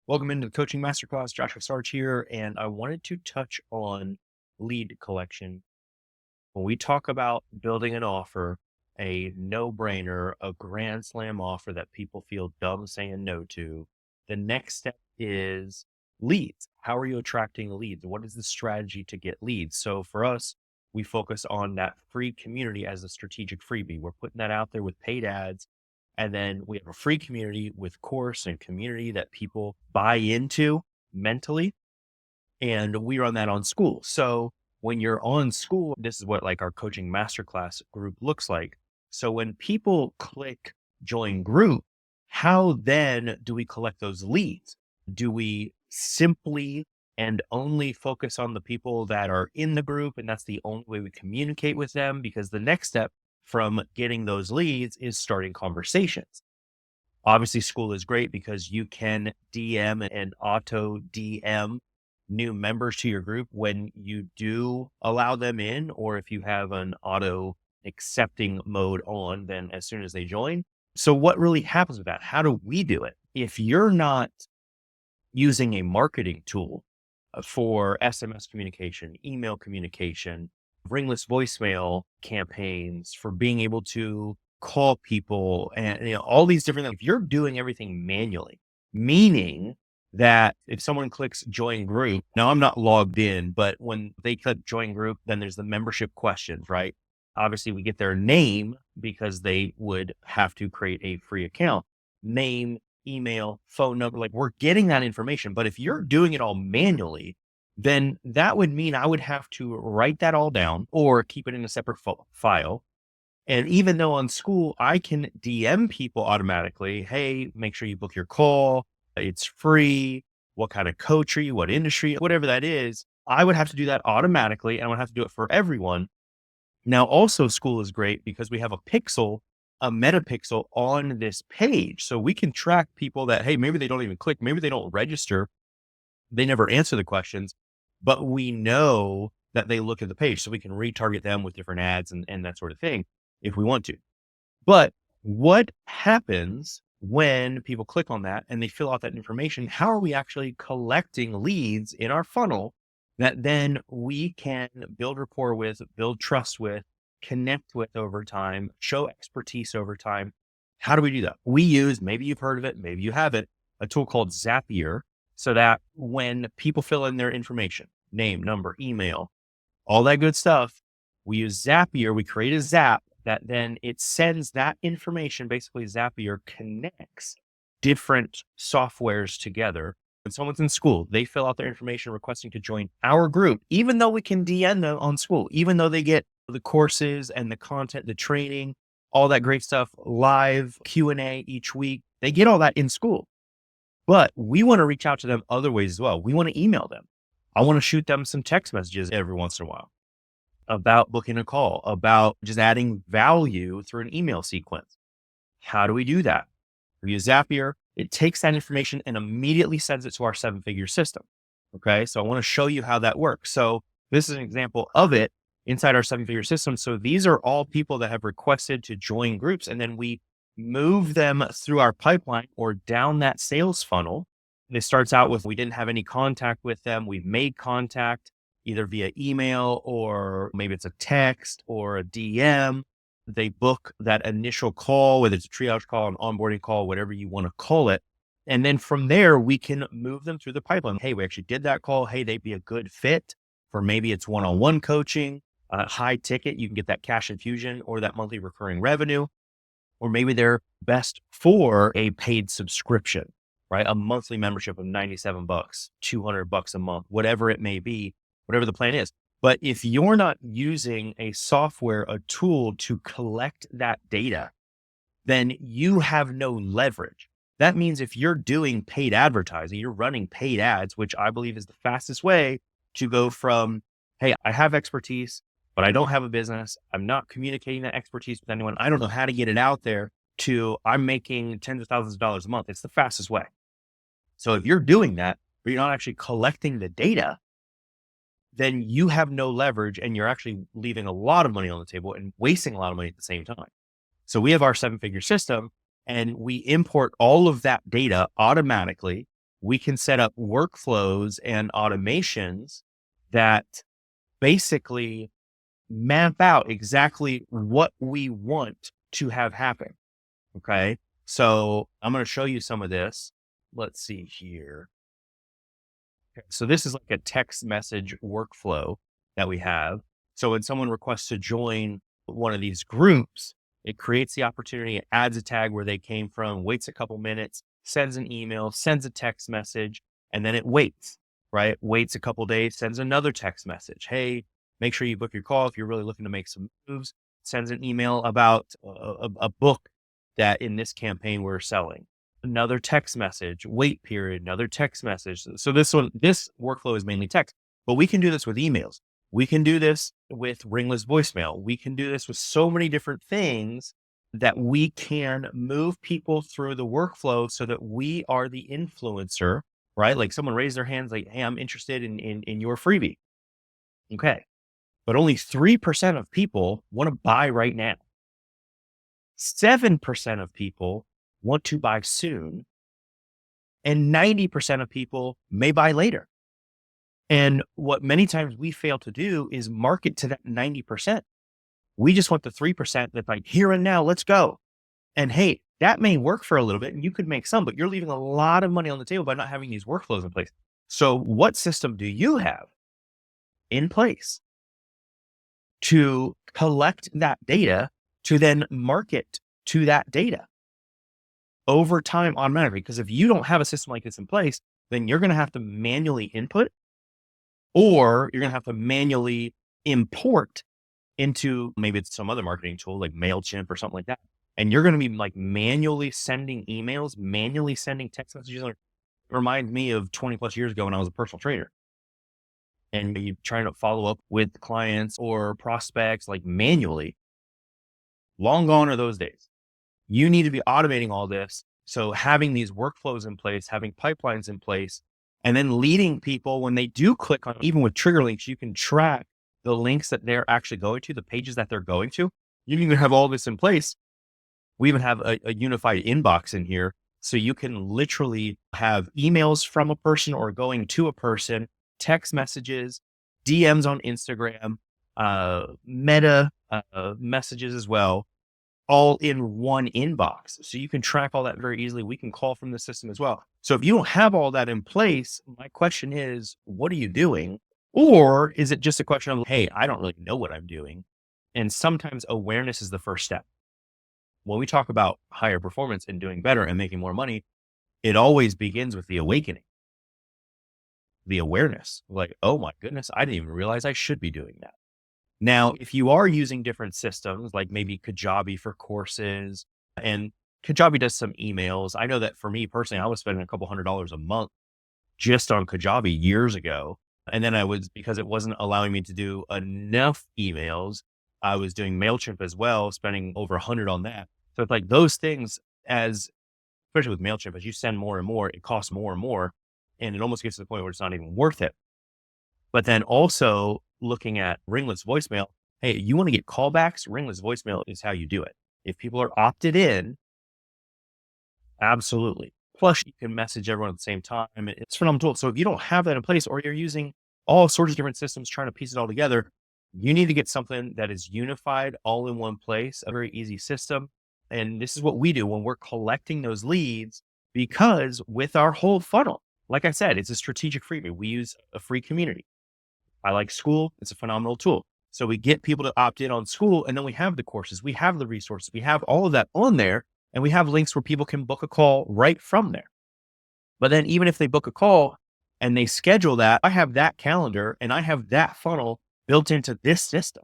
Welcome into the Coaching Masterclass. Joshua Sarge here, and I wanted to touch on lead collection. When we talk about building an offer, a no-brainer, a grand slam offer that people feel dumb saying no to, the next step is leads. How are you attracting leads? What is the strategy to get leads? So for us, we focus on that free community as a strategic freebie. We're putting that out there with paid ads. And then we have a free community with course and community that people buy into mentally. And we run that on school. So when you're on school, this is what like our coaching masterclass group looks like. So when people click join group, how then do we collect those leads? Do we simply and only focus on the people that are in the group? And that's the only way we communicate with them, because the next step from getting those leads is starting conversations. Obviously, school is great because you can DM and auto DM new members to your group when you do allow them in, or if you have an auto accepting mode on, then as soon as they join. So what really happens with that? How do we do it? If you're not using a marketing tool for SMS communication, email communication, ringless voicemail campaigns, for being able to call people and all these different things, if you're doing everything manually, meaning that if someone clicks join group, now I'm not logged in, but when they click join group, then there's the membership questions, right? Obviously we get their name because they would have to create a free account, name, email, phone number, like we're getting that information. But if you're doing it all manually, then that would mean I would have to write that all down or keep it in a separate file. And even though on school, I can DM people automatically, hey, make sure you book your call. It's free. What kind of coach are you? What industry? Whatever that is, I would have to do that automatically, and I would have to do it for everyone. Now, also school is great because we have a pixel, a meta pixel on this page. So we can track people that, hey, maybe they don't even click. Maybe they don't register. They never answer the questions, but we know that they look at the page. So we can retarget them with different ads and that sort of thing if we want to. But what happens when people click on that and they fill out that information? How are we actually collecting leads in our funnel that then we can build rapport with, build trust with, connect with over time, show expertise over time? How do we do that? We use, maybe you've heard of it, maybe you haven't, a tool called Zapier, so that when people fill in their information, name, number, email, all that good stuff, we use Zapier, we create a Zap that then it sends that information. Basically, Zapier connects different softwares together. When someone's in school, they fill out their information requesting to join our group, even though we can DM them on school, even though they get the courses and the content, the training, all that great stuff, live Q&A each week. They get all that in school. But we want to reach out to them other ways as well. We want to email them. I want to shoot them some text messages every once in a while about booking a call, about just adding value through an email sequence. How do we do that? We use Zapier. It takes that information and immediately sends it to our 7-figure system. Okay. So I want to show you how that works. So this is an example of it inside our 7-figure system. So these are all people that have requested to join groups, and then we move them through our pipeline or down that sales funnel. It starts out with, we didn't have any contact with them. We've made contact either via email, or maybe it's a text or a DM. They book that initial call, whether it's a triage call, an onboarding call, whatever you want to call it. And then from there, we can move them through the pipeline. Hey, we actually did that call. Hey, they'd be a good fit for, maybe it's one-on-one coaching, high ticket. You can get that cash infusion or that monthly recurring revenue. Or maybe they're best for a paid subscription, right? A monthly membership of $97, $200 a month, whatever it may be, whatever the plan is. But if you're not using a software, a tool to collect that data, then you have no leverage. That means if you're doing paid advertising, you're running paid ads, which I believe is the fastest way to go from, hey, I have expertise, but I don't have a business. I'm not communicating that expertise with anyone. I don't know how to get it out there, to I'm making tens of thousands of dollars a month. It's the fastest way. So if you're doing that, but you're not actually collecting the data, then you have no leverage, and you're actually leaving a lot of money on the table and wasting a lot of money at the same time. So we have our 7-figure system and we import all of that data automatically. We can set up workflows and automations that basically map out exactly what we want to have happen. Okay. So I'm going to show you some of this. Let's see here. Okay, so this is like a text message workflow that we have. So when someone requests to join one of these groups, it creates the opportunity, it adds a tag where they came from, waits a couple minutes, sends an email, sends a text message, and then it waits, right? Waits a couple days, sends another text message. Hey, make sure you book your call if you're really looking to make some moves. Sends an email about a book that in this campaign we're selling. Another text message, wait period, another text message. So this workflow is mainly text, but we can do this with emails. We can do this with ringless voicemail. We can do this with so many different things that we can move people through the workflow so that we are the influencer, right? Like someone raised their hands like, hey, I'm interested in your freebie. Okay. But only 3% of people want to buy right now. 7% of people want to buy soon. And 90% of people may buy later. And what many times we fail to do is market to that 90%. We just want the 3% that's like here and now, let's go. And hey, that may work for a little bit and you could make some, but you're leaving a lot of money on the table by not having these workflows in place. So what system do you have in place to collect that data to then market to that data over time automatically? Because if you don't have a system like this in place, then you're going to have to manually input or you're going to have to manually import into maybe it's some other marketing tool like MailChimp or something like that. And you're going to be like manually sending emails, manually sending text messages. It reminds me of 20 plus years ago when I was a personal trainer. And you trying to follow up with clients or prospects like manually. Long gone are those days. You need to be automating all this. So having these workflows in place, having pipelines in place, and then leading people when they do click on, even with trigger links, you can track the links that they're actually going to, the pages that they're going to. You can even have all this in place. We even have a unified inbox in here. So you can literally have emails from a person or going to a person, text messages, DMs on Instagram, meta messages as well, all in one inbox. So you can track all that very easily. We can call from the system as well. So if you don't have all that in place, my question is, what are you doing? Or is it just a question of, hey, I don't really know what I'm doing. And sometimes awareness is the first step. When we talk about higher performance and doing better and making more money, it always begins with the awakening, the awareness, like, oh my goodness, I didn't even realize I should be doing that. Now, if you are using different systems, like maybe Kajabi for courses, and Kajabi does some emails. I know that for me personally, I was spending a couple $100s a month just on Kajabi years ago. And then because it wasn't allowing me to do enough emails, I was doing MailChimp as well, spending over 100 on that. So it's like those things, especially with MailChimp, as you send more and more, it costs more and more. And it almost gets to the point where it's not even worth it. But then also looking at ringless voicemail, hey, you want to get callbacks? Ringless voicemail is how you do it. If people are opted in, absolutely. Plus, you can message everyone at the same time. It's phenomenal. So if you don't have that in place, or you're using all sorts of different systems trying to piece it all together, you need to get something that is unified, all in one place, a very easy system. And this is what we do when we're collecting those leads, because with our whole funnel, like I said, it's a strategic freebie. We use a free community. I like School. It's a phenomenal tool. So we get people to opt in on School, and then we have the courses, we have the resources, we have all of that on there, and we have links where people can book a call right from there. But then even if they book a call and they schedule that, I have that calendar and I have that funnel built into this system.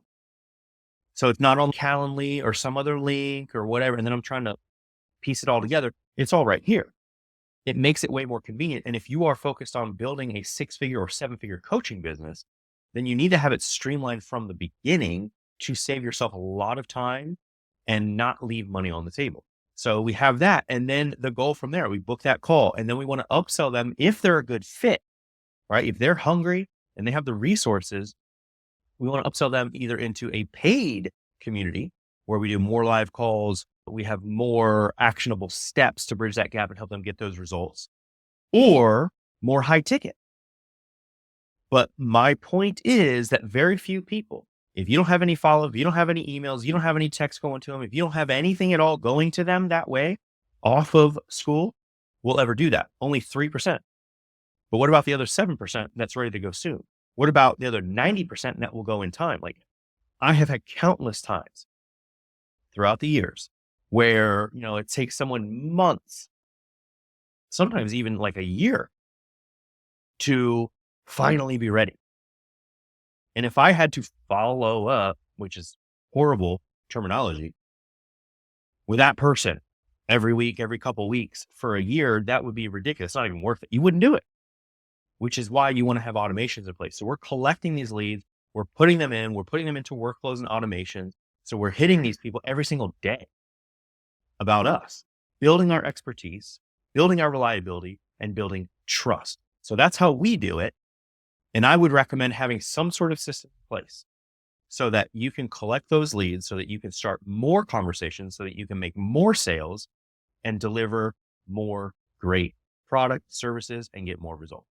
So it's not on Calendly or some other link or whatever. And then I'm trying to piece it all together. It's all right here. It makes it way more convenient. And if you are focused on building a 6-figure or 7-figure coaching business, then you need to have it streamlined from the beginning to save yourself a lot of time and not leave money on the table. So we have that. And then the goal from there, we book that call, and then we want to upsell them if they're a good fit, right? If they're hungry and they have the resources, we want to upsell them either into a paid community where we do more live calls, we have more actionable steps to bridge that gap and help them get those results, or more high ticket. But my point is that very few people, if you don't have any follow, if you don't have any emails, you don't have any texts going to them, if you don't have anything at all going to them that way off of school, will ever do that. Only 3%. But what about the other 7% that's ready to go soon? What about the other 90% that will go in time? Like, I have had countless times throughout the years where, it takes someone months, sometimes even like a year, to finally be ready. And if I had to follow up, which is horrible terminology, with that person every week, every couple weeks for a year, that would be ridiculous. It's not even worth it. You wouldn't do it, which is why you want to have automations in place. So we're collecting these leads, we're putting them into workflows and automations. So we're hitting these people every single day about us, building our expertise, building our reliability, and building trust. So that's how we do it. And I would recommend having some sort of system in place so that you can collect those leads, so that you can start more conversations, so that you can make more sales and deliver more great product, services, and get more results.